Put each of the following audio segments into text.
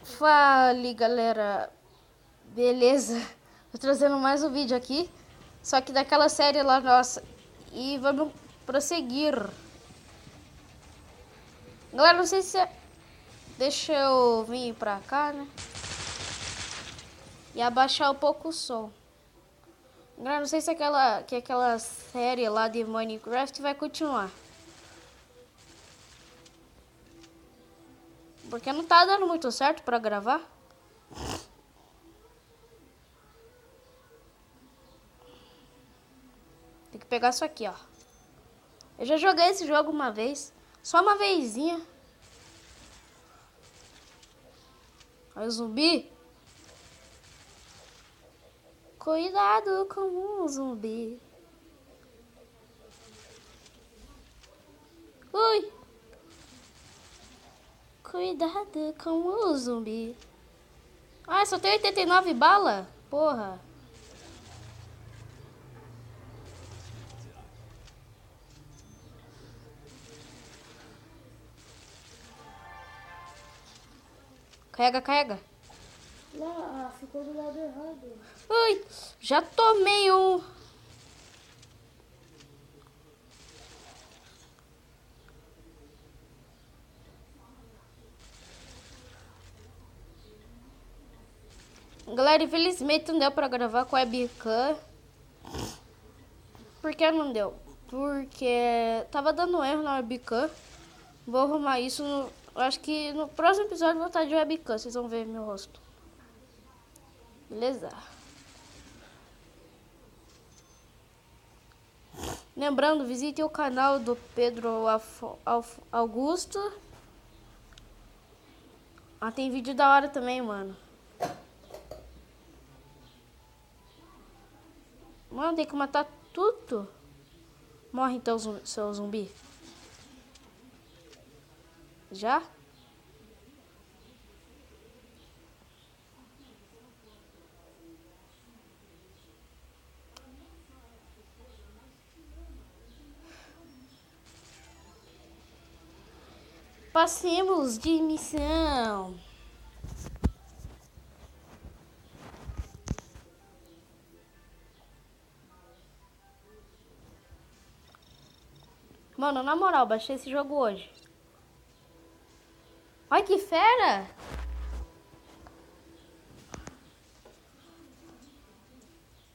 Fala, galera. Beleza? Tô trazendo mais um vídeo aqui. Só que daquela série lá nossa. E vamos prosseguir. Galera, não sei se... Deixa eu vir pra cá, né? E abaixar um pouco o som. Galera, não sei se aquela série lá de Minecraft vai continuar. Porque não tá dando muito certo pra gravar. Tem que pegar isso aqui, ó. Eu já joguei esse jogo uma vez. Só uma vezinha. Olha o zumbi. Cuidado com o zumbi. Ui. Cuidado com o zumbi. Ah, só tem 89 bala? Porra. Carrega, carrega. Lá, ficou do lado errado. Ui, já tomei um. Galera, infelizmente não deu pra gravar com a webcam. Por que não deu? Porque tava dando erro na webcam. Vou arrumar isso. Acho que no próximo episódio vou estar de webcam. Vocês vão ver meu rosto. Beleza. Lembrando, visite o canal do Pedro Augusto. Ah, tem vídeo da hora também, mano. Mano, tem que matar tudo. Morre então, seu zumbi. Já? Passemos de missão. Mano, na moral, baixei esse jogo hoje. Ai, que fera!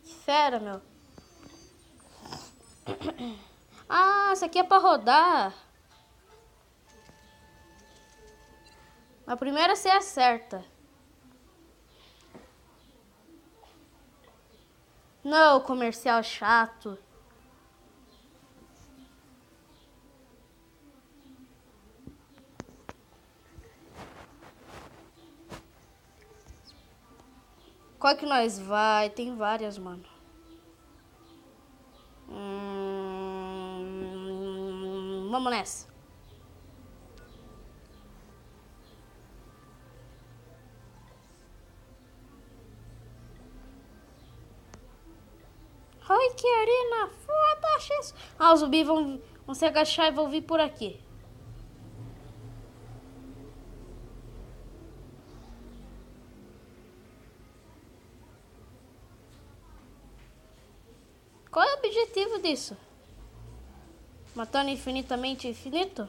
Que fera, meu. Ah, isso aqui é pra rodar. A primeira você acerta. Não, comercial chato. Qual que nós vai? Tem várias, mano. Vamos nessa. Ai, que arena foda, Jesus. Ah, os zumbis vão se agachar e vão vir por aqui. Qual é o objetivo disso? Matando infinitamente infinito?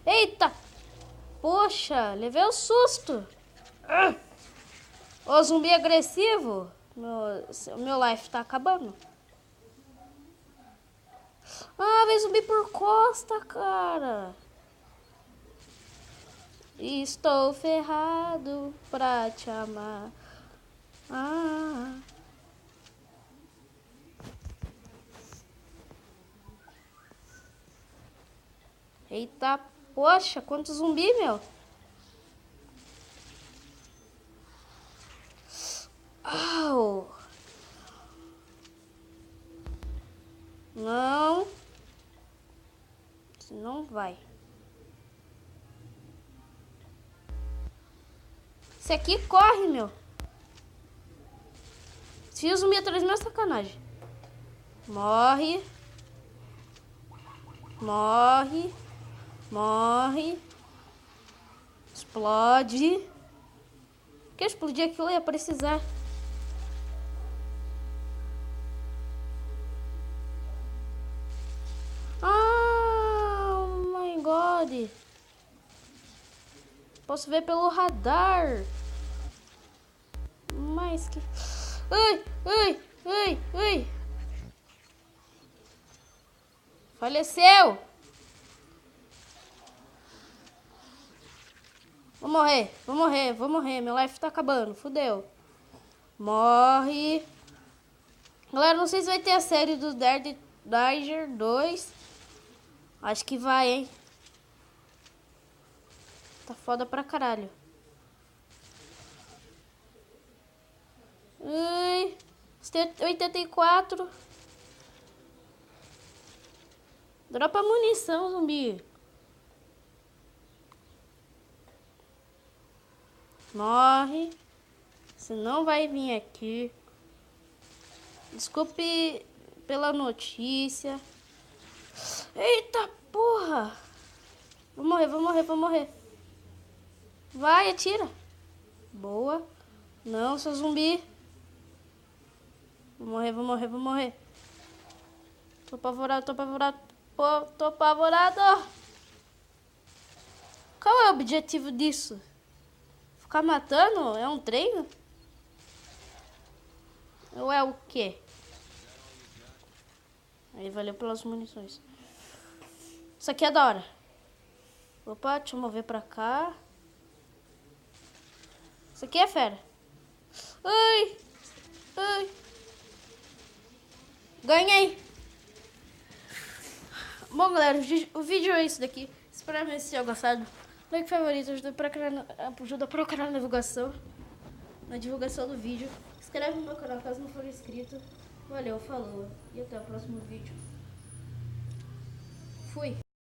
Eita! Poxa, levei um susto. Ô, zumbi agressivo. Meu life tá acabando. Ah, vem zumbi por costa, cara. Estou ferrado pra te amar. Ah. Eita, poxa, quanto zumbi, meu. Au. Não. Não vai. Esse aqui corre, meu. Se o zumbi atrás de mim é sacanagem. Morre. Morre. Morre. Explode. Porque explodir aquilo ia precisar. Oh my god. Posso ver pelo radar. Mas que... Ai, ai, ai, ai. Faleceu. Vou morrer, vou morrer, vou morrer. Meu life tá acabando, fudeu. Morre. Galera, não sei se vai ter a série do Danger 2. Acho que vai, hein. Tá foda pra caralho. Ai, 84. Dropa munição, zumbi. Morre. Você não vai vir aqui. Desculpe pela notícia. Eita porra. Vou morrer, vou morrer, vou morrer. Vai, atira. Boa. Não, seu zumbi. Vou morrer, vou morrer, vou morrer. Tô apavorado, tô apavorado. Pô, tô apavorado. Qual é o objetivo disso? Ficar matando? É um treino? Ou é o quê? Aí valeu pelas munições. Isso aqui é da hora. Opa, deixa eu mover pra cá. Isso aqui é fera. Ai! Ai! Ganhei! Bom, galera, o vídeo é isso daqui. Espero que vocês tenham gostado. Like favorito, ajuda pra caralho na divulgação do vídeo. Se inscreve no meu canal caso não for inscrito. Valeu, falou. E até o próximo vídeo. Fui!